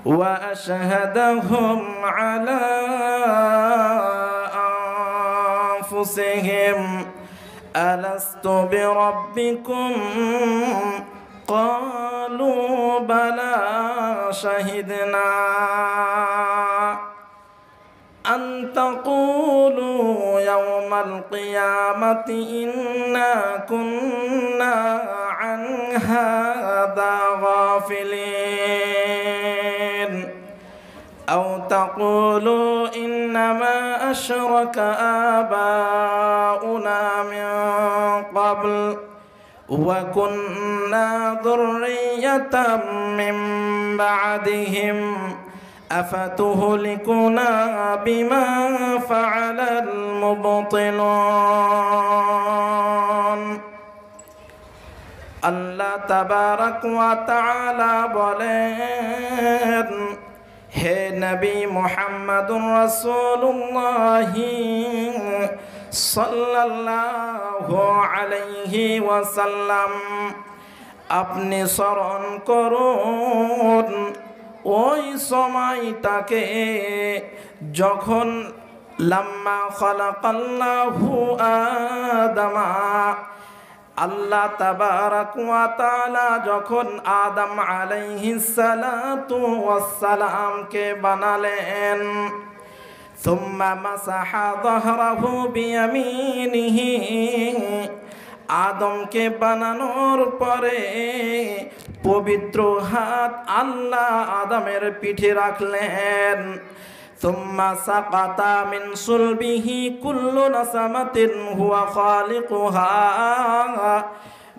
وأشهدهم على أنفسهم ألست بربكم قالوا بلى شهدنا أن تقولوا يوم القيامة إنا كنا عن هذا غافلين أو تقولوا إنما أشرك آباؤنا من قبل وكنا ذرية من بعدهم أفتهلكنا بما فعل المبطلون আল্লাহ তাবারক ওয়া তাআলা বলেন হে নবী মুহাম্মদুর রাসূলুল্লাহ সাল্লাল্লাহু আলাইহি ওয়াসাল্লাম আপনি স্মরণ করুন ওই সময়টাকে যখন লাম্মা খালাকাল্লাহু আদামা আল্লাহ তাবারক ওয়া তাআলা যখন আদম আলাইহিস সালাতু ওয়াস সালামকে বানালেন সুম্মা মাসাহা যাহরাহু বিয়ামিনিহি আদমকে বানানোর পরে পবিত্র হাত আল্লাহ আদমের পিঠে রাখলেন ثم سقط من صلبه كل نسمة هو خالقها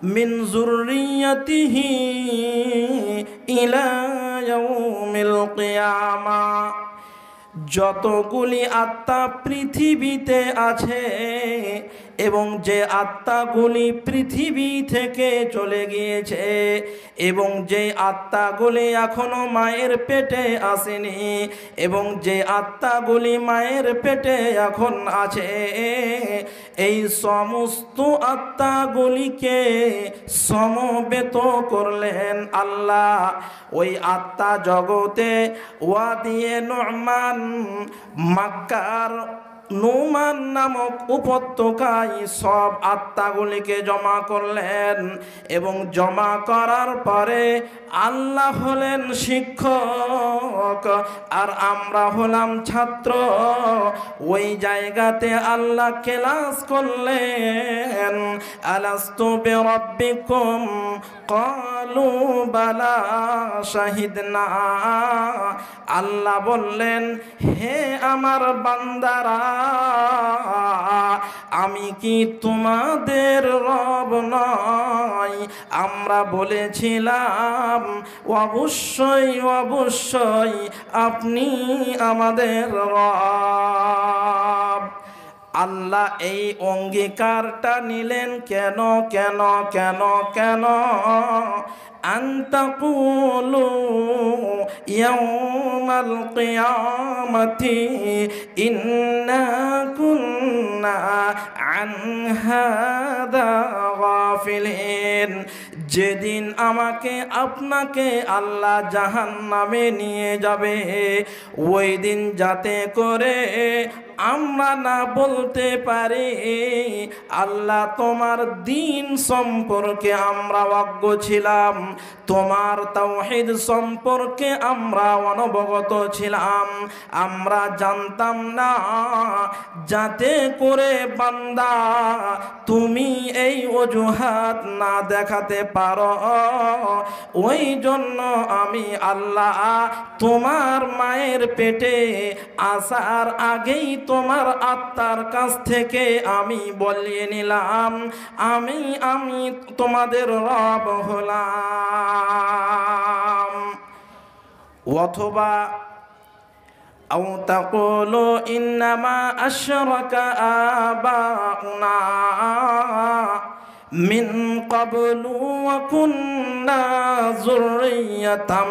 من ذريته إلى يوم القيامة যতগুলি আত্মা পৃথিবীতে আছে এবং যে আত্মাগুলি পৃথিবী থেকে চলে গিয়েছে এবং যে আত্মাগুলি এখনো মায়ের পেটে আসেনি এবং যে আত্মাগুলি মায়ের পেটে এখন আছে এই সমস্ত আত্মাগুলিকে সমবেত করলেন আল্লাহ ওই আত্মা জগতে ওয়াদিয়ে নুমান মক্কার নুমান নামক উপত্যকায় সব আত্মাগুলিকে জমা করলেন এবং জমা করার পরে আল্লাহ হলেন শিক্ষক আর আমরা হলাম ছাত্র ওই জায়গাতে আল্লাহ ক্লাস করলেন আলাস্তু বিরাব্বিকুম ক্বালু বালা শাহিদনা আল্লাহ বললেন হে আমার বান্দারা আমি কি তোমাদের রব নই আমরা বলেছিলাম অবশ্যই অবশ্যই আপনি আমাদের রব আল্লাহ এই অঙ্গীকারটা নিলেন কেন কেন কেন কেন أن تقولوا يوم القيامة إنا كنا عن هذا غافلين যেদিন আমাকে আপনাকে আল্লাহ জাহান্নামে নিয়ে যাবে ওই দিন যাতে করে আমরা না বলতে পারি আল্লাহ তোমার দ্বীন সম্পর্কে আমরা অজ্ঞ ছিলাম তোমার তাওহীদ সম্পর্কে আমরা অনবগত ছিলাম আমরা জানতাম না যাতে করে বান্দা তুমি এই অজুহাত না দেখাতে পারো ওই জন্য আমি আল্লাহ তোমার মায়ের পেটে আসার আগেই তোমার আত্মার কাছ থেকে আমি বলিয়ে নিলাম আমি তোমাদের রব হলাম অথবা أو تقولوا إنما أشرك آباؤنا من قبل وكنا ذرية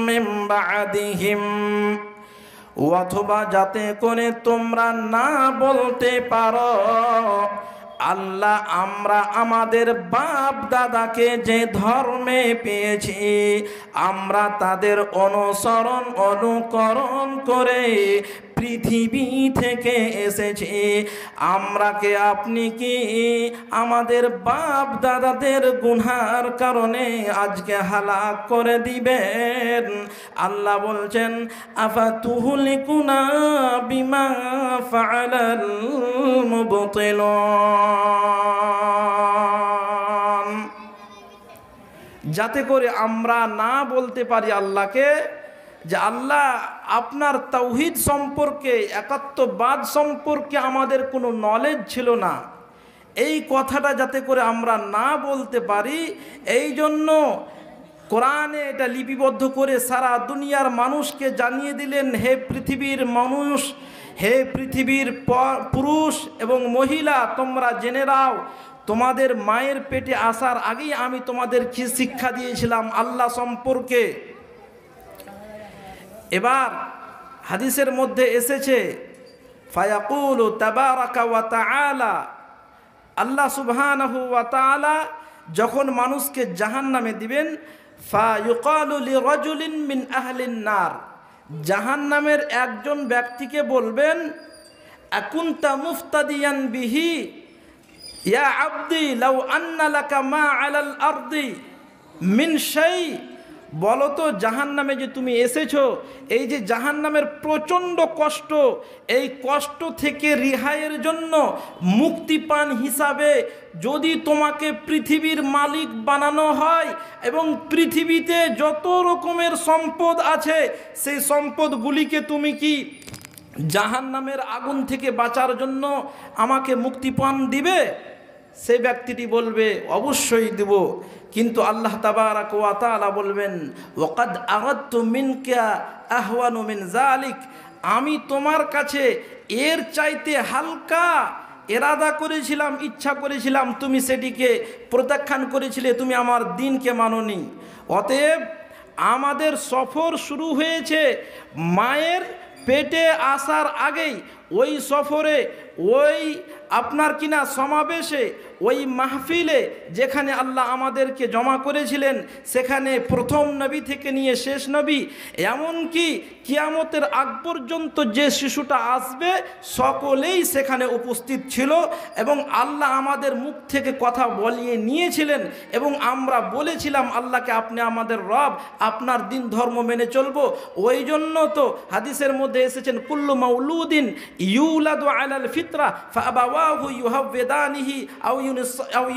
من بعدهم অথবা যাতে করে তোমরা না বলতে পারো আল্লাহ আমরা আমাদের বাপ দাদাকে যে ধর্মে পেয়েছি আমরা তাদের অনুসরণ অনুকরণ করে পৃথিবী থেকে এসেছি। আমরা কে আপনি কি আমাদের বাপ দাদাদের গুনার কারণে আজকে হালাক করে দিবেন? আল্লাহ বলছেন আফাতুহলিকুনা বিমা ফাআলাল মুবতিলুন, যাতে করে আমরা না বলতে পারি আল্লাহকে যে আল্লাহ আপনার তাওহীদ সম্পর্কে একাত্মবাদ সম্পর্কে আমাদের কোনো নলেজ ছিল না, এই কথাটা যাতে করে আমরা না বলতে পারি এই জন্য কোরআনে এটা লিপিবদ্ধ করে সারা দুনিয়ার মানুষকে জানিয়ে দিলেন, হে পৃথিবীর মানুষ, হে পৃথিবীর পুরুষ এবং মহিলা, তোমরা জেনে নাও তোমাদের মায়ের পেটে আসার আগেই আমি তোমাদের কি শিক্ষা দিয়েছিলাম আল্লাহ সম্পর্কে। এবার হাদিসের মধ্যে এসেছে ফায়াকুলু তাবারাকা ওয়া তাআলা, আল্লাহ সুবহানাহু ওয়া তাআলা যখন মানুষকে জাহান্নামে দিবেন ফায়ুকালু লিরাজুলিন মিন আহলিন নার, জাহান্নামের একজন ব্যক্তিকে বলবেন আকুনতা মুফতাদিয়ান বিহি ইয়া আবদি লাউ আন্না লাকা মা আলাল আরদি মিন শাই, বলো তো জাহান্নামে যে তুমি এসেছো, এই যে জাহান্নামের প্রচণ্ড কষ্ট, এই কষ্ট থেকে রিহাইয়ের জন্য মুক্তিপান হিসাবে যদি তোমাকে পৃথিবীর মালিক বানানো হয় এবং পৃথিবীতে যত রকমের সম্পদ আছে সেই সম্পদগুলিকে তুমি কি জাহান্নামের আগুন থেকে বাঁচার জন্য আমাকে মুক্তিপান দিবে? সে ব্যক্তিটি বলবে অবশ্যই দেব। কিন্তু আল্লাহ তাবারাক ওয়া তাআলা বলবেন ওয়াকাদ আগাদতু মিনকা আহওয়ানু মিন যালিক, আমি তোমার কাছে এর চাইতে হালকা এরাদা করেছিলাম, ইচ্ছা করেছিলাম, তুমি সেটিকে প্রত্যাখ্যান করেছিলে, তুমি আমার দ্বীনকে মানোনি। অতএব আমাদের সফর শুরু হয়েছে মায়ের পেটে আসার আগেই, ওই সফরে, ওই আপনার কিনা সমাবেশে, ওই মাহফিলে যেখানে আল্লাহ আমাদেরকে জমা করেছিলেন, সেখানে প্রথম নবী থেকে নিয়ে শেষ নবী, এমনকি কিয়ামতের আগ পর্যন্ত যে শিশুটা আসবে সকলেই সেখানে উপস্থিত ছিল এবং আল্লাহ আমাদের মুখ থেকে কথা বলিয়ে নিয়েছিলেন এবং আমরা বলেছিলাম আল্লাহকে আপনি আমাদের রব, আপনার দিন ধর্ম মেনে চলবো। ওই জন্য তো হাদিসের মধ্যে এসেছেন কুল্লু মাউলুদিন ইউলাদু আলাল ফিতরা ফাআবাওয়াহু ইউহাওয়িদানিহি আও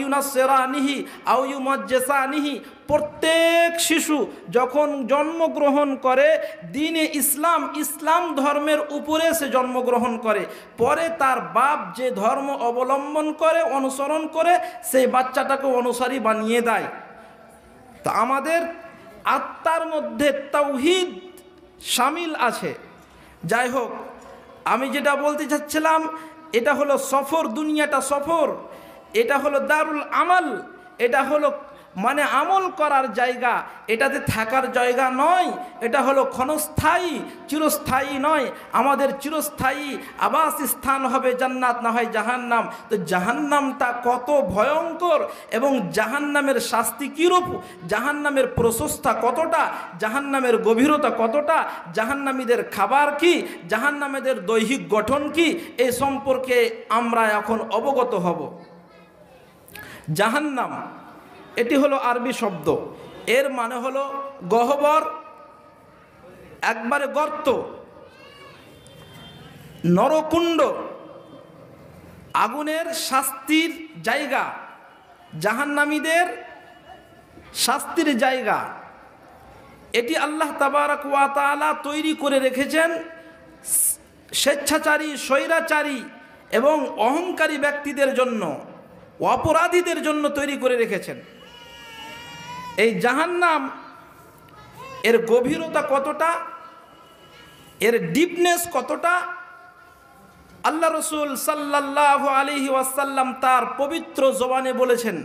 ইউনাসসিরানিহি আও ইউমাজ্জিসানিহি, প্রত্যেক শিশু যখন জন্মগ্রহণ করে দ্বীনে ইসলাম, ইসলাম ধর্মের উপরে সে জন্মগ্রহণ করে, পরে তার বাপ যে ধর্ম অবলম্বন করে, অনুসরণ করে, সেই বাচ্চাটাকে অনুসারী বানিয়ে দেয়। তা আমাদের আত্মার মধ্যে তাওহীদ শামিল আছে। যাই হোক, আমি যেটা বলতে চাচ্ছিলাম এটা হলো সফর, দুনিয়াটা সফর, এটা হলো দারুল আমাল, এটা হলো মানে আমল করার জায়গা, এটাতে থাকার জায়গা নয়, এটা হলো ক্ষণস্থায়ী, চিরস্থায়ী নয়। আমাদের চিরস্থায়ী আবাস স্থান হবে জান্নাত, না হয় জাহান্নাম। তো জাহান্নামটা কত ভয়ঙ্কর এবং জাহান্নামের শাস্তি কীরূপ, জাহান্নামের প্রশস্তা কতটা, জাহান্নামের গভীরতা কতটা, জাহান্নামীদের খাবার কি, জাহান্নামীদের দৈহিক গঠন কি, এই সম্পর্কে আমরা এখন অবগত হব। জাহান্নাম এটি হলো আরবি শব্দ, এর মানে হলো গহ্বর, একবারে গর্ত, নরকুণ্ড, আগুনের শাস্তির জায়গা, জাহান্নামীদের শাস্তির জায়গা। এটি আল্লাহ তাবারাক ওয়া তাআলা তৈরি করে রেখেছেন স্বেচ্ছাচারী, স্বৈরাচারী এবং অহংকারী ব্যক্তিদের জন্য, অপরাধীদের জন্য তৈরি করে রেখেছেন। এই জাহান্নাম এর গভীরতা কতটা, এর ডিপনেস কতটা, আল্লাহ রসুল সাল্লাল্লাহু আলাইহি ওয়াসাল্লাম তার পবিত্র জবানে বলেছেন।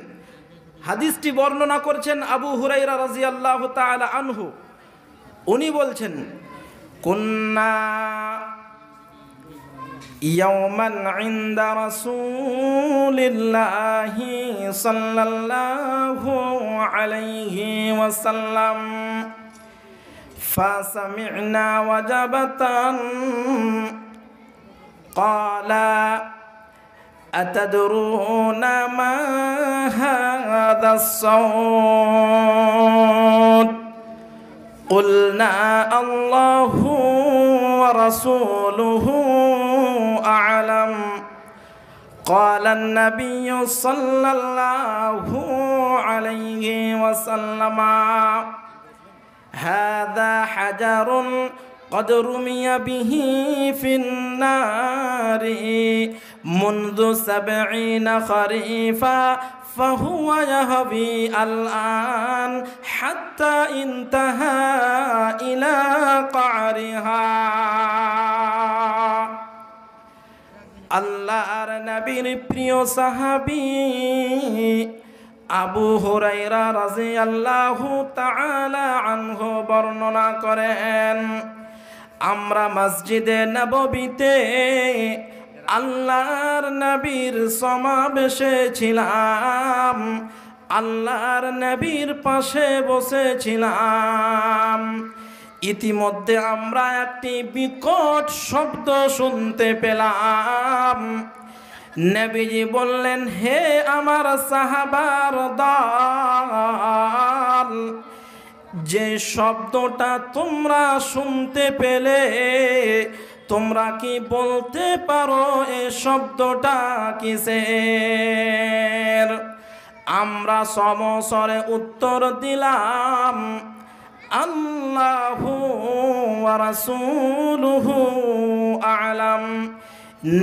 হাদিসটি বর্ণনা করছেন আবু হুরায়রা রাদিয়াল্লাহু তাআলা আনহু। উনি বলছেন কুন্না يوما عند رسول الله صلى الله عليه وسلم فسمعنا وجبة قال أتدرون ما هذا الصوت قلنا الله ورسوله أعلم قال النبي صلى الله عليه وسلم هذا حجر قد رمي به في النار منذ 70 خريفا فهو يهوي الآن حتى انتهى إلى قعرها আল্লাহর নবীর প্রিয় সাহাবী আবু হুরায়রা রাদিয়াল্লাহু তাআলা আনহু বর্ণনা করেন, আমরা মসজিদে নববীতে আল্লাহর নবীর সমাবেশে ছিলাম, আল্লাহর নবীর পাশে বসেছিলাম। ইতিমধ্যে আমরা একটি বিকট শব্দ শুনতে পেলাম। নবীজি বললেন, হে আমার সাহাবার দল, যে শব্দটা তোমরা শুনতে পেলে তোমরা কি বলতে পারো এ শব্দটা কিসের? আমরা সমস্বরে উত্তর দিলাম, আল্লাহু ওয়া রাসূলুহু আ'লাম।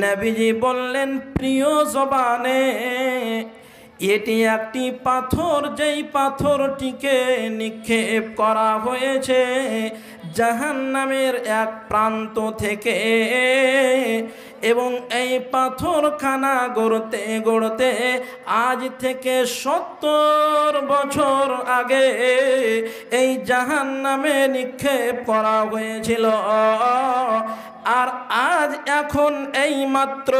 নবীজি বললেন, প্রিয় জবানে, এটি একটি পাথর, যেই পাথরটিকে নিক্ষেপ করা হয়েছে জাহান্নামের এক প্রান্ত থেকে, এবং এই পাথরখানা গড়তে গড়তে আজ থেকে 70 বছর আগে এই জাহান্নামে নিক্ষেপ করা হয়েছিল। আর আজ এখন এই মাত্র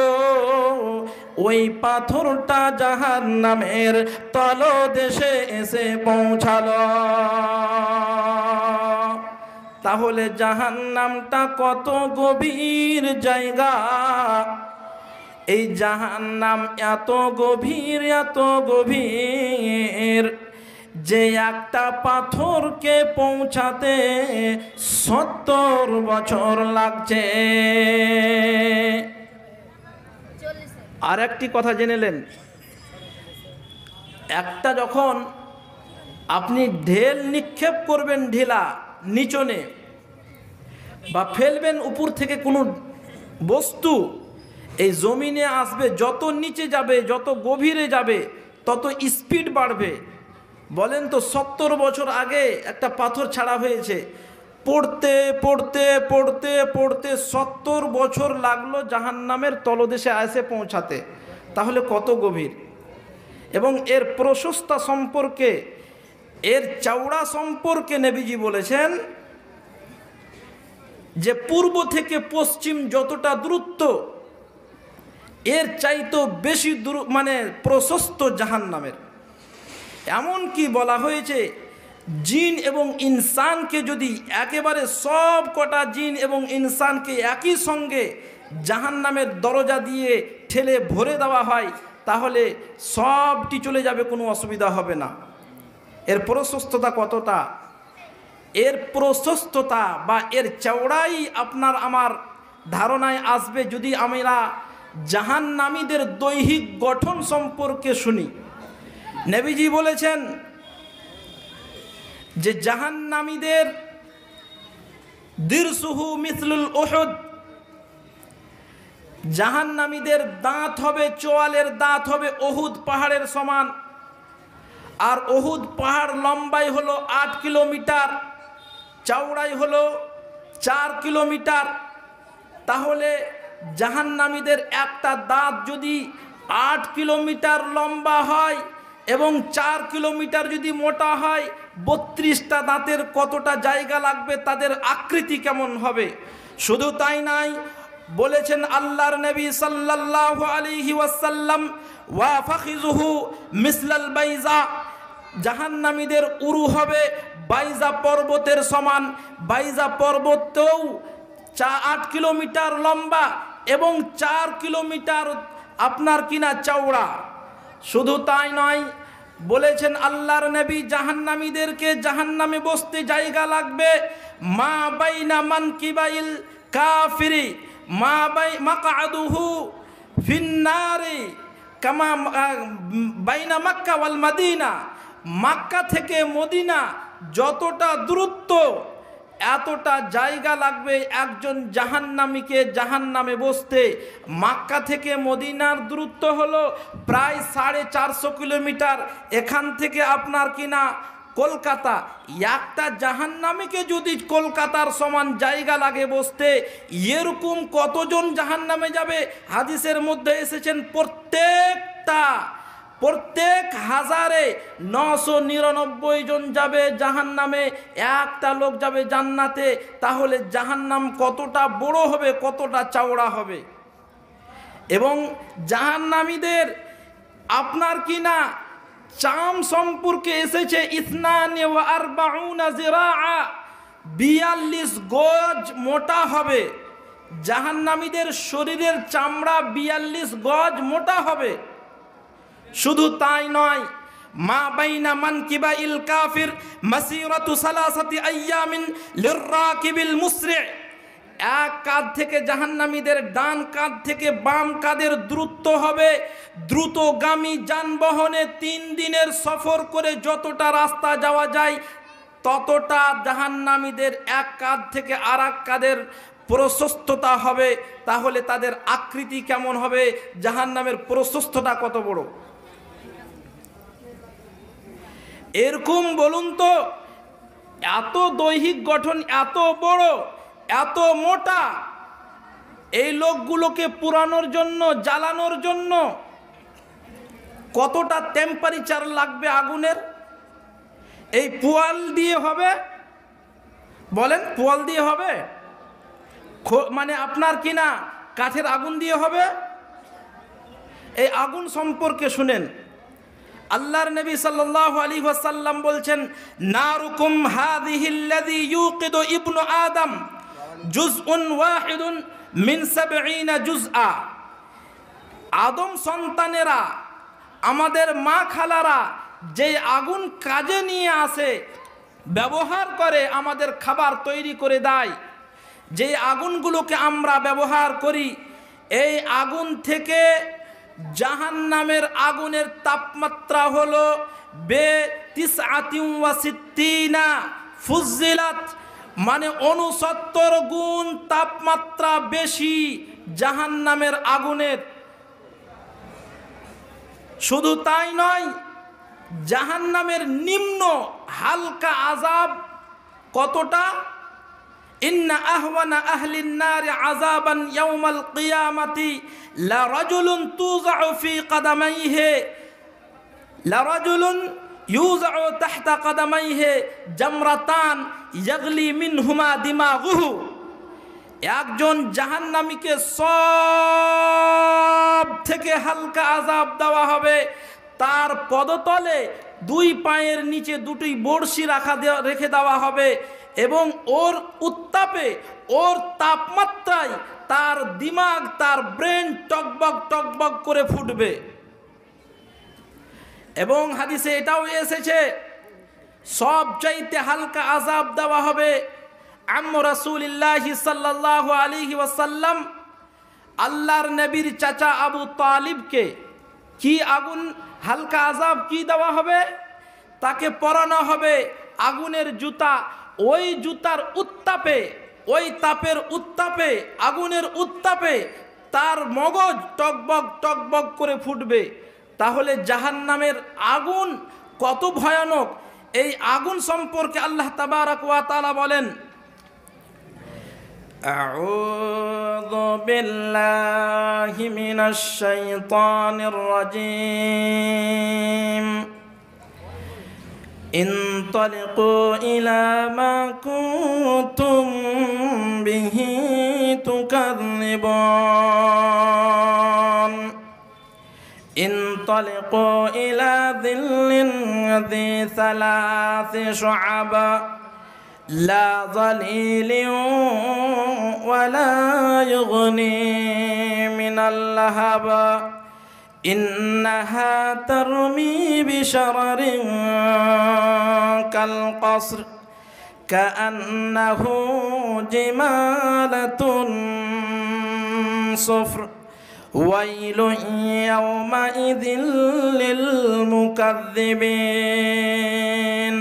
ওই পাথরটা জাহান্নামের তলদেশে এসে পৌঁছালো। তাহলে জাহান্নামটা কত গভীর জায়গা! এই জাহান্নাম এত গভীর, এত গভীর যে একটা পাথরকে পৌঁছাতে 70 বছর লাগছে। আর একটি কথা জেনে নেন, একটা যখন আপনি ঢেল নিক্ষেপ করবেন ঢিলা নিচনে, বা ফেলবেন উপর থেকে কোনো বস্তু, এই জমিনে আসবে, যত নিচে যাবে, যত গভীরে যাবে, তত স্পিড বাড়বে। বলেন তো, 70 বছর আগে একটা পাথর ছাড়া হয়েছে, পড়তে পড়তে পড়তে পড়তে 70 বছর লাগলো জাহান্নামের তলদেশে এসে পৌঁছাতে। তাহলে কত গভীর! এবং এর প্রশস্তা সম্পর্কে, এর চওড়া সম্পর্কে নবীজি বলেছেন যে পূর্ব থেকে পশ্চিম যতটা দূরত্ব, এর চাইতো বেশি মানে প্রশস্ত জাহান্নামের। এমনকি বলা হয়েছে, জিন এবং ইনসানকে যদি একেবারে সব কটা জিন এবং ইনসানকে একই সঙ্গে জাহান্নামের দরজা দিয়ে ঠেলে ভরে দেওয়া হয়, তাহলে সবটি চলে যাবে, কোনো অসুবিধা হবে না। এর প্রশস্ততা কতটা! এর প্রশস্ততা বা এর চওড়াই আপনার আমার ধারণায় আসবে যদি আমরা জাহান্নামীদের দৈহিক গঠন সম্পর্কে শুনি। নবীজি বলেছেন যে জাহান্নামীদের দিরসুহু মিসলুল উহুদ, জাহান্নামীদের দাঁত হবে, চোয়ালের দাঁত হবে উহুদ পাহাড়ের সমান। আর উহুদ পাহাড় লম্বাই হলো 8 কিলোমিটার, চওড়াই হলো 4 কিলোমিটার। তাহলে জাহান্নামীদের একটা দাঁত যদি 8 কিলোমিটার লম্বা হয় এবং 4 কিলোমিটার যদি মোটা হয়, 32টা দাঁতের কতটা জায়গা লাগবে, তাদের আকৃতি কেমন হবে! শুধু তাই নাই, বলেছেন আল্লাহর নবী সাল্লাল্লাহু আলাইহি ওয়াসাল্লাম, ওয়া ফাখিযুহু মিসলাল বাইজা, জাহান্নামীদের উরু হবে বাইজা পর্বতের সমান। বাইজা পর্বতও 8 কিলোমিটার লম্বা এবং 4 কিলোমিটার আপনার কিনা চওড়া। শুধু তাই নয়, বলেছেন আল্লাহর নবী জাহান্নামীদেরকে জাহান্নামে বসতে জায়গা লাগবে মা বাইনা মানকিবাইল কাফিরি মা মাকআদুহু ফিন্নারি কামা বাইনা মক্কা ওয়াল মদিনা। মক্কা থেকে মদিনা যতটা দূরত্ব, এতটা জায়গা লাগবে একজন জাহান্নামীকে জাহান্নামে বসতে। মক্কা থেকে মদিনার দূরত্ব হলো প্রায় 450 কিলোমিটার। এখান থেকে আপনার কিনা কলকাতা, একটা জাহান্নামীকে যদি কলকাতার সমান জায়গা লাগে বসতে, এরকম কতজন জাহান্নামে যাবে? হাদিসের মধ্যে এসেছেন প্রত্যেক হাজারে 999 জন যাবে জাহান্নামে, একটা লোক যাবে জান্নাতে। তাহলে জাহান্নাম কতটা বড় হবে, কতটা চওড়া হবে। এবং জাহান্নামীদের আপনার কিনা চাম সম্পর্কে এসেছে ইসনানে ওয়া আরবাউনা জিরাআ, 42 গজ মোটা হবে। জাহান্নামীদের শরীরের চামড়া 42 গজ মোটা হবে। শুধু তাই নয়, মা বাইনা মানকিবাইল কাফির মাসিরাতু সালাসাতি আইয়ামিন লিররাকিবিল মুসরি'। এক কাঁধ থেকে জাহান্নামীদের ডান কাঁধ থেকে বাম কাঁধের দূরত্ব হবে, দ্রুতগামী যানবাহনে 3 দিনের সফর করে যতটা রাস্তা যাওয়া যায় ততটা জাহান্নামীদের এক কাঁধ থেকে আরেক কাঁধের প্রশস্ততা হবে। তাহলে তাদের আকৃতি কেমন হবে, জাহান্নামের প্রশস্ততা কত বড়? এরকম বলুন তো, এত দৈহিক গঠন, এত বড়, এত মোটা, এই লোকগুলোকে পুরানোর জন্য, জ্বালানোর জন্য কতটা টেম্পারেচার লাগবে আগুনের? এই পোয়াল দিয়ে হবে? বলেন, পোয়াল দিয়ে হবে? মানে আপনার কিনা কাঠের আগুন দিয়ে হবে? এই আগুন সম্পর্কে শুনেন, আল্লাহর নবী সাল্লাল্লাহু আলাইহি ওয়াসাল্লাম বলছেন, নারুকুম হাযিহিল্লাযী ইউকিদু ইবনু আদম জুজউন ওয়াহিদুন মিন 70 জুজআ। আদম সন্তানেরা, আমাদের মা খালারা যে আগুন কাজে নিয়ে আসে, ব্যবহার করে, আমাদের খাবার তৈরি করে দেয়, যে আগুনগুলোকে আমরা ব্যবহার করি, এই আগুন থেকে জাহান্নামের আগুনের তাপমাত্রা হলো 69 ফুজ্জিলাত, মানে 69 গুণ তাপমাত্রা বেশি জাহান্নামের আগুনের। শুধু তাই নয়, জাহান্নামের নিম্ন হালকা আযাব কতটা? ইন্না আহওয়ানা আহলিন নারি আযাবান ইয়াউমাল কিয়ামাতি লা রাজুলুন তুযাউ ফি কাদামাইহি লা রাজুলুন ইউযাউ তাহতা কাদামাইহি জামরাতান ইয়াগলি মিনহুমা দিমাগুহু। একজন জাহান্নামীকে সব থেকে হালকা আযাব দেওয়া হবে, তার পদতলে 2 পায়ের নিচে 2টি বড়শি রেখে দেওয়া হবে এবং ওর উত্তাপে, ওর তাপমাত্রায় তার দিমাগ, তার ব্রেন টকবক টকবক করে ফুটবে। এবং হাদিসে এটাও এসেছে, সবচাইতে হালকা আযাব দেওয়া হবে আম্মু রাসূলিল্লাহি সাল্লাল্লাহু আলাইহি ওয়াসাল্লাম, আল্লাহর নবীর চাচা আবু তালিবকে। কি আগুন, হালকা আযাব কি দেওয়া হবে? তাকে পরানো হবে আগুনের জুতা। ওই জুতার উত্তাপে, ওই তাপের উত্তাপে, আগুনের উত্তাপে তার মগজ টকবক টকবক করে ফুটবে। তাহলে জাহান্নামের আগুন কত ভয়ানক, এই আগুন সম্পর্কে আল্লাহ তাবারক ওয়া তাআলা বলেন, আউযু বিল্লাহি মিনাশ শাইতানির রাজীম ইনতালিকু ইলা মা কুনতুম বিহি তুকাযিবুন تكذبون انطلقوا إلى ظل ذي ثلاث شعب لا ظليل ولا يغني من اللهب إنها ترمي بشرر كالقصر كأنه جمالة صفر ويل يومئذ للمكذبين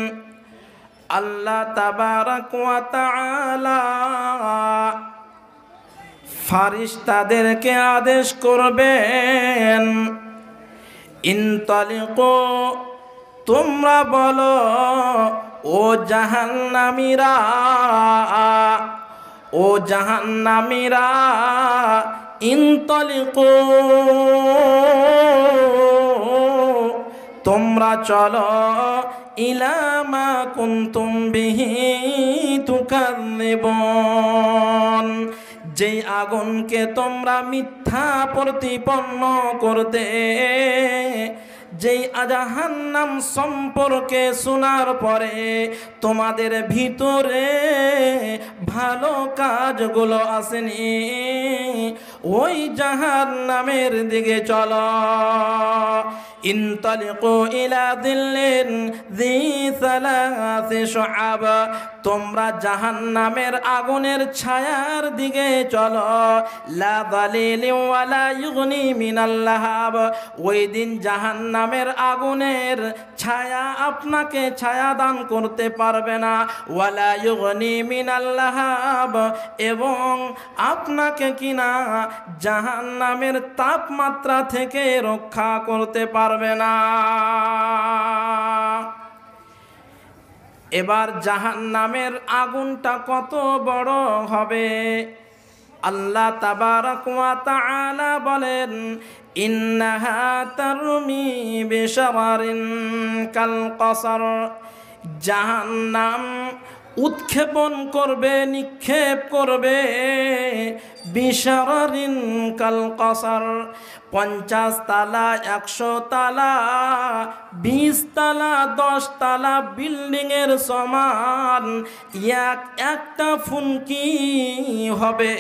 আল্লাহ তাবারাক ওয়া তাআলা ফারিস্তাদেরকে আদেশ করবেন, ইনতালিকু, তোমরা বলো ও জাহান্নামীরা, ও জাহান্নামীরা, ইনতালিকু, তোমরা চলো, ইলা মা কুনতুম বিহি তুকাযযিবুন, যেই আগুনকে তোমরা মিথ্যা প্রতিপন্ন করতে, যেই জাহান্নাম সম্পর্কে শোনার পরে তোমাদের ভিতরে ভালো কাজগুলো আসেনি, ওই জাহান্নামের দিকে চলো। ইনতালিকু ইলা যিল্লিন যী সালাসি শুআব, তোমরা জাহান্নামের আগুনের ছায়ার দিকে চলো। লা যালিলিন ওয়ালা ইউগনি মিনাল লাহাব, ওই দিন জাহান্নামের আগুনের ছায়া আপনাকে ছায়া দান করতে পারবে না। ওয়ালা ইউগনি মিনাল লাহাব, এবং আপনাকে কিনা জাহান্নামের তাপমাত্রা থেকে রক্ষা করতে পারবে না। এবার জাহান্নামের আগুনটা কত বড় হবে, আল্লাহ তাবারাক ওয়া তাআলা বলেন, ইন্নাহা তারমি বিশারারিন কাল কসর, জাহান্নাম উৎক্ষেপণ করবে, নিক্ষেপ করবে, বিশারারিন কাল কসর, 50 তালা, 100 তালা, 20 তালা, 10 তালা বিল্ডিংয়ের সমান একটা ফুনকি হবে।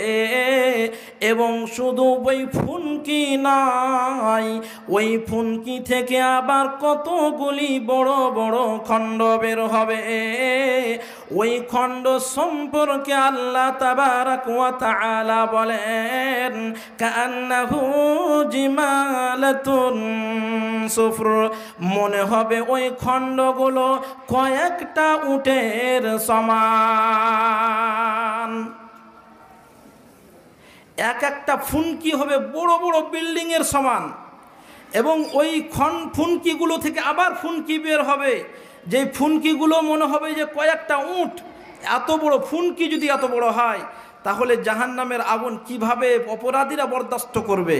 এবং শুধু ওই ফুনকি নয়, ওই ফুনকি থেকে আবার কতগুলি বড় বড় খণ্ড বের হবে। ওই খণ্ড সম্পর্কে আল্লাহ তাবারাক ওয়া তাআলা বলেন, কান্নাহু জিমালাতুন সুফর, মনে হবে ওই খণ্ডগুলো কয়েকটা উটের সমান। এক একটা ফুনকি হবে বড় বড় বিল্ডিং এর সমান, এবং ওই ফুনকিগুলো থেকে আবার ফুনকি বের হবে, যে ফুনকিগুলো মনে হবে যে কয়েকটা উট। এত বড় ফুনকি যদি এত বড় হয়, তাহলে জাহান্নামের আগুন কিভাবে অপরাধীরা বরদাস্ত করবে?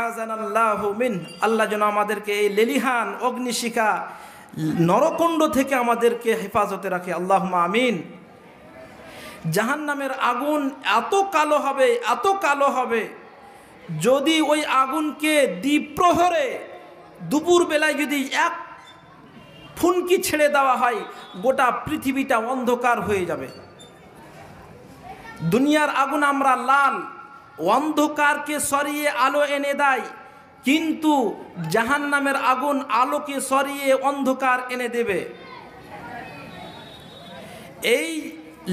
আযানাল্লাহু মিন, আল্লাহ যেন আমাদেরকে এই লেলিহান অগ্নিশিখা নরকুণ্ড থেকে আমাদেরকে হেফাজতে রাখে, আল্লাহুম্মা আমিন। জাহান্নামের আগুন এত কালো হবে, এত কালো হবে, যদি ওই আগুনকে দ্বিপ্রহরে দুপুর বেলায় যদি এক ফুনকি ছেড়ে দেওয়া হয়, গোটা পৃথিবীটা অন্ধকার হয়ে যাবে। দুনিয়ার আগুন আমরা লাল, অন্ধকারকে সরিয়ে আলো এনে দেয়, কিন্তু জাহান্নামের আগুন আলোকে সরিয়ে অন্ধকার এনে দেবে। এই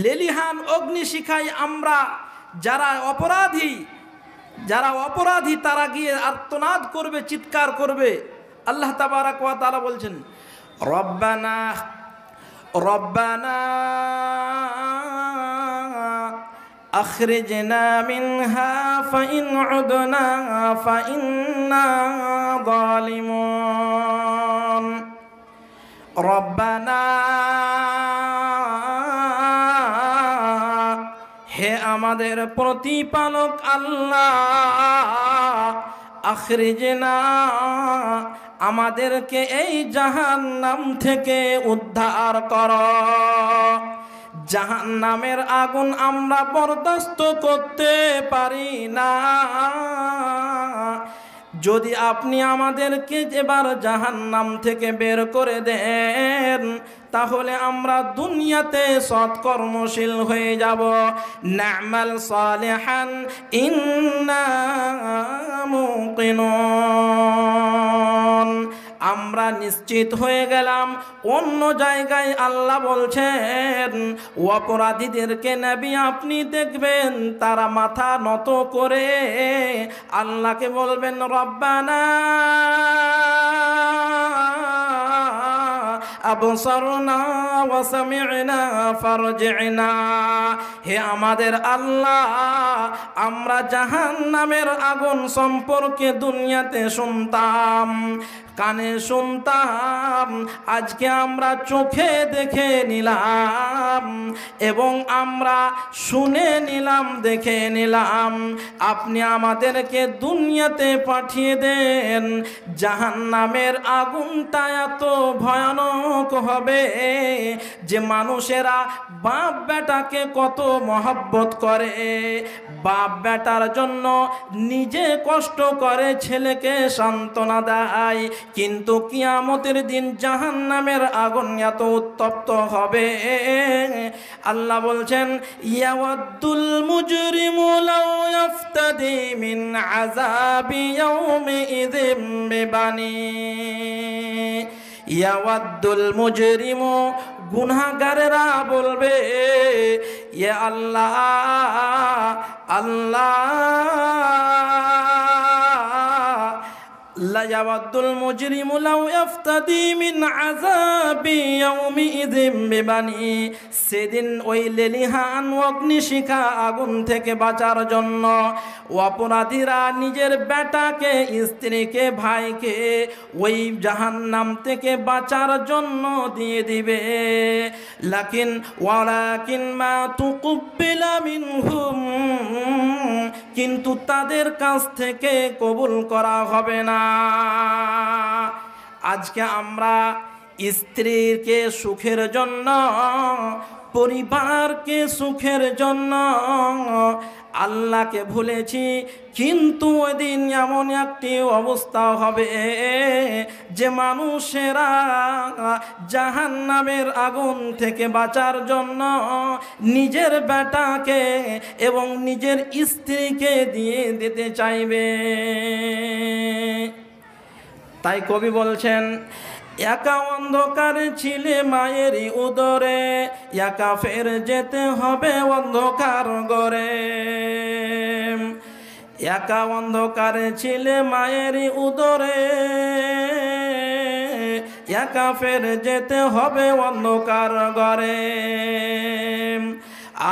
লেলিহান অগ্নিশিখায় আমরা যারা অপরাধী তারা গিয়ে আর্তনাদ করবে, চিৎকার করবে। আল্লাহ তাবারাক ওয়া তাআলা বলছেন, রব্বানা রব্বানা আখরিজনা মিনহা ফাইন উদনা ফাইন্না যালিমুন। রব্বানা, হে আমাদের প্রতিপালক আল্লাহ, আখরিজনা, আমাদেরকে এই জাহান্নাম থেকে উদ্ধার কর। জাহান্নামের আগুন আমরা বরদাস্ত করতে পারি না। যদি আপনি আমাদেরকে এবার জাহান্নাম থেকে বের করে দেন, তাহলে আমরা দুনিয়াতে সৎকর্মশীল হয়ে যাব। না'মাল সালিহান ইন্না মুকিনুন। আমরা নিশ্চিত হয়ে গেলাম। অন্য জায়গায় আল্লাহ বলছেন, অপরাধীদেরকে নবী আপনি দেখবেন তারা মাথা নত করে আল্লাহকে বলবেন, রব্বানা আবসারনা ওয়া সামি'না ফারজি'না। হে আমাদের আল্লাহ, আমরা জাহান্নামের আগুন সম্পর্কে দুনিয়াতে শুনতাম, কানে শুনতাম, আজকে আমরা চোখে দেখে নিলাম এবং আমরা শুনে নিলাম, দেখে নিলাম। আপনি আমাদেরকে দুনিয়াতে পাঠিয়ে দেন। জাহান্নামের আগুনটা এত ভয়ানক হবে যে মানুষেরা বাপ বেটাকে কত মহব্বত করে, বাপ বেটার জন্য নিজে কষ্ট করে, ছেলেকে সান্ত্বনা দেয়, কিন্তু কিয়ামতের দিন জাহান্নামের আগুন এত উত্তপ্ত হবে। আল্লাহ বলছেন, ইয়াওয়াদ্দুল মুজরিমু লাউ ইফতাদি মিন আযাবি ইয়াউমিযিম বিবানি। ইয়াওয়াদ্দুল মুজরিমু, গুনাহগারেরা বলবে, ইয়া আল্লাহ, আল্লাহ লা ইয়াওয়াদ্দুল মুজরিমু লাউ ইফতাদি মিন আযাবি ইয়াউমিযিম বিবানি। সেদিন ওই লেলিহান অগ্নিশিখা আগুন থেকে বাঁচার জন্য অপরাধীরা নিজের বেটাকে, স্ত্রীকে, ভাইকে ওই জাহান্নাম থেকে বাঁচার জন্য দিয়ে দিবে। ওয়ালাকিন মা তুকুব্বিলা মিনহুম, কিন্তু তাদের কাছ থেকে কবুল করা হবে না। আজকে আমরা স্ত্রীকে সুখের জন্য, পরিবারকে সুখের জন্য আল্লাহকে ভুলেছি, কিন্তু ওই দিন এমন একটি অবস্থা হবে যে মানুষেরা জাহান্নামের আগুন থেকে বাঁচার জন্য নিজের বেটাকে এবং নিজের স্ত্রীকে দিয়ে দিতে চাইবে। তাই কবি বলছেন, একা অন্ধকার ছিলে মায়েরই উদরে, একা ফের যেতে হবে অন্ধকার গরে। একা অন্ধকারে ছিলে মায়েরই উদরে, একা ফের যেতে হবে অন্ধকার গরে।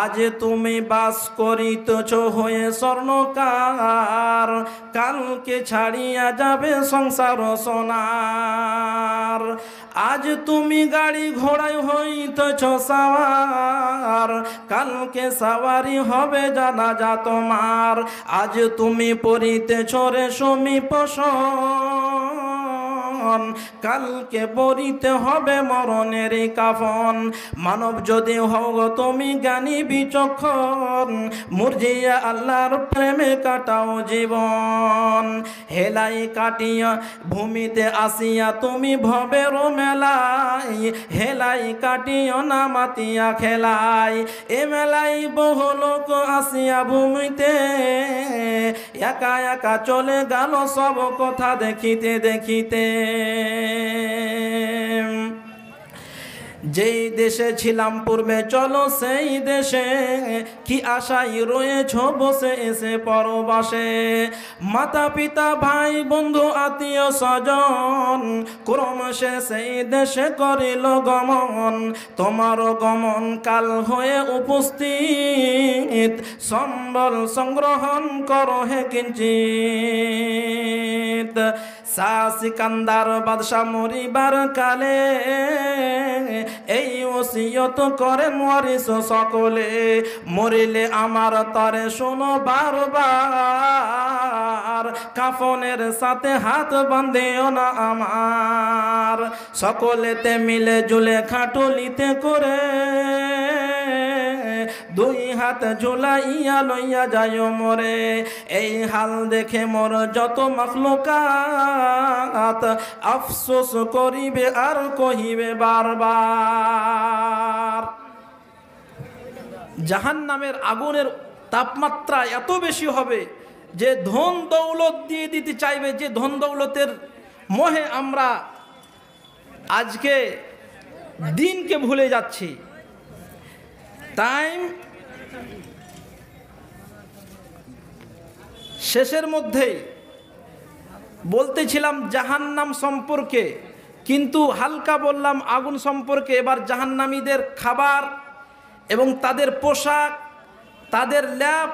আজ তুমি বাস করিতেছ হয়ে স্বর্ণকার, কালকে ছাড়িয়া যাবে সংসার সোনার। আজ তুমি গাড়ি ঘোড়ায় হইতেছ সাওয়ার, কালকে সাওয়ারি হবে জানাজা তোমার। আজ তুমি পরিতেছ রেশমি পোষণ, কালকে পরিতে হবে মরণের কাফন। মানব যদি হও তুমি জ্ঞানী বিচক্ষণ, মুরজিয়া আল্লাহর প্রেমে কাটাও জীবন। হেলাই কাটিয়া ভূমিতে আসিয়া তুমি ভবের মেলাই, হেলাই কাটিও না মাতিয়া খেলাই। এ মেলাই বহু লোক আসিয়া ভূমিতে, একা একা চলে গেল সব কথা দেখিতে দেখিতে। যেই দেশে ছিলাম পূর্বে চলো সেই দেশে, কি আশায় রয়েছ বসে এসে পরবাসে। মাতা পিতা ভাই বন্ধু আত্মীয় স্বজন, ক্রমশে সেই দেশে করিল গমন। তোমারও গমন কাল হয়ে উপস্থিত, সম্বল সংগ্রহণ করো হে কিঞ্চিত। শাহ সিকান্দার বাদশাহ মরিবার কালে এই ওসিয়ত করে মরিস সকলে, মরিলে আমার তরে শোনো বারবার, কাফনের সাথে হাত বাঁধিও না আমার, সকলেতে মিলে জুলে খাটুলিতে করে দুই হাত ঝুলাইয়া লইয়া যায় মরে। এই হাল দেখে মোর যত মাখলুকাত আফসোস করিবে আর কহিবে বারবার। জাহান্নামের আগুনের তাপমাত্রা এত বেশি হবে যে ধন দৌলত দিয়ে দিতে চাইবে, যে ধন দৌলতের মোহে আমরা আজকে দিনকে ভুলে যাচ্ছি। তাই শেষের মধ্যেই বলতেছিলাম জাহান্নাম সম্পর্কে, কিন্তু হালকা বললাম আগুন সম্পর্কে। এবার জাহান্নামীদের খাবার এবং তাদের পোশাক, তাদের ল্যাব,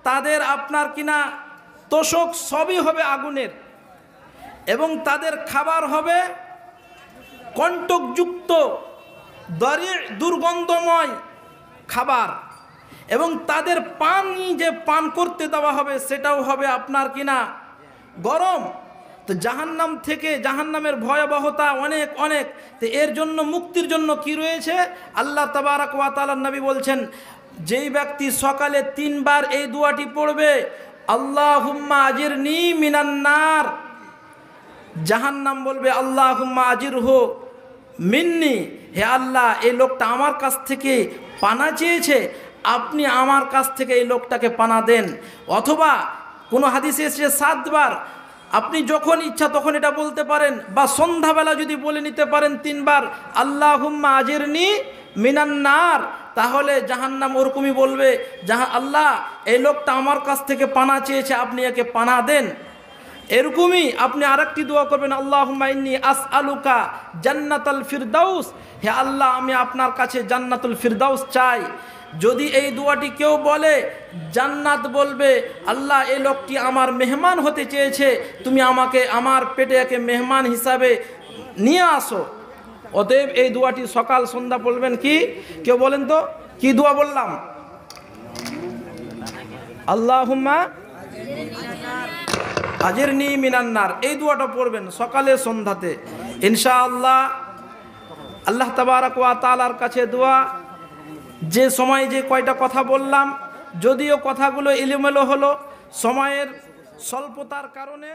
তাদের আপনার কিনা তোষক সবই হবে আগুনের, এবং তাদের খাবার হবে কণ্টকযুক্ত দুর্গন্ধময় খাবার, এবং তাদের পানি যে পান করতে দেওয়া হবে সেটাও হবে আপনার কিনা গরম। তো জাহান্নাম থেকে, জাহান্নামের ভয়াবহতা অনেক অনেক। তো এর জন্য মুক্তির জন্য কি রয়েছে? আল্লাহ তাবারাক ওয়া তাআলা নবী বলছেন, যেই ব্যক্তি সকালে 3 বার এই দোয়াটি পড়বে, আল্লাহুম্মা আজিরনি মিনান নার, জাহান্নাম বলবে আল্লাহুম্মা আজিরহু মিন্নি, হে আল্লাহ এই লোকটা আমার কাছ থেকে পানা চেয়েছে, আপনি আমার কাছ থেকে এই লোকটাকে পানা দেন। অথবা কোনো হাদিসে এসেছে 7 বার, আপনি যখন ইচ্ছা তখন এটা বলতে পারেন, বা সন্ধ্যাবেলা যদি বলে নিতে পারেন 3 বার আল্লাহুম্মা আজিরনি মিনান নার, তাহলে জাহান্নাম ওরকমই বলবে, আল্লাহ এই লোকটা আমার কাছ থেকে পানা চেয়েছে, আপনি একে পানা দেন। এরকমই আপনি আরেকটি দোয়া করবেন, আল্লাহুম্মা ইন্নী আসআলুকা জান্নাতাল ফিরদাউস, হে আল্লাহ আমি আপনার কাছে জান্নাতুল ফিরদাউস চাই। যদি এই দোয়াটি কেউ বলে, জান্নাত বলবে আল্লাহ এই লোকটি আমার মেহমান হতে চেয়েছে, তুমি আমাকে আমার পেটে একে মেহমান হিসাবে নিয়ে আসো। অতএব এই দোয়াটি সকাল সন্ধ্যা বলবেন। কি কেউ বলেন তো কি দোয়া বললাম? আল্লাহুম্মা আজিরনি মিনান নার, এই দোয়াটা পড়বেন সকালে সন্ধ্যাতে ইনশাআল্লাহ। আল্লাহ তাবারাক ওয়া তাআলার কাছে দোয়া, যে সময় যে কয়টা কথা বললাম, যদিও কথাগুলো এলোমেলো হলো সময়ের স্বল্পতার কারণে।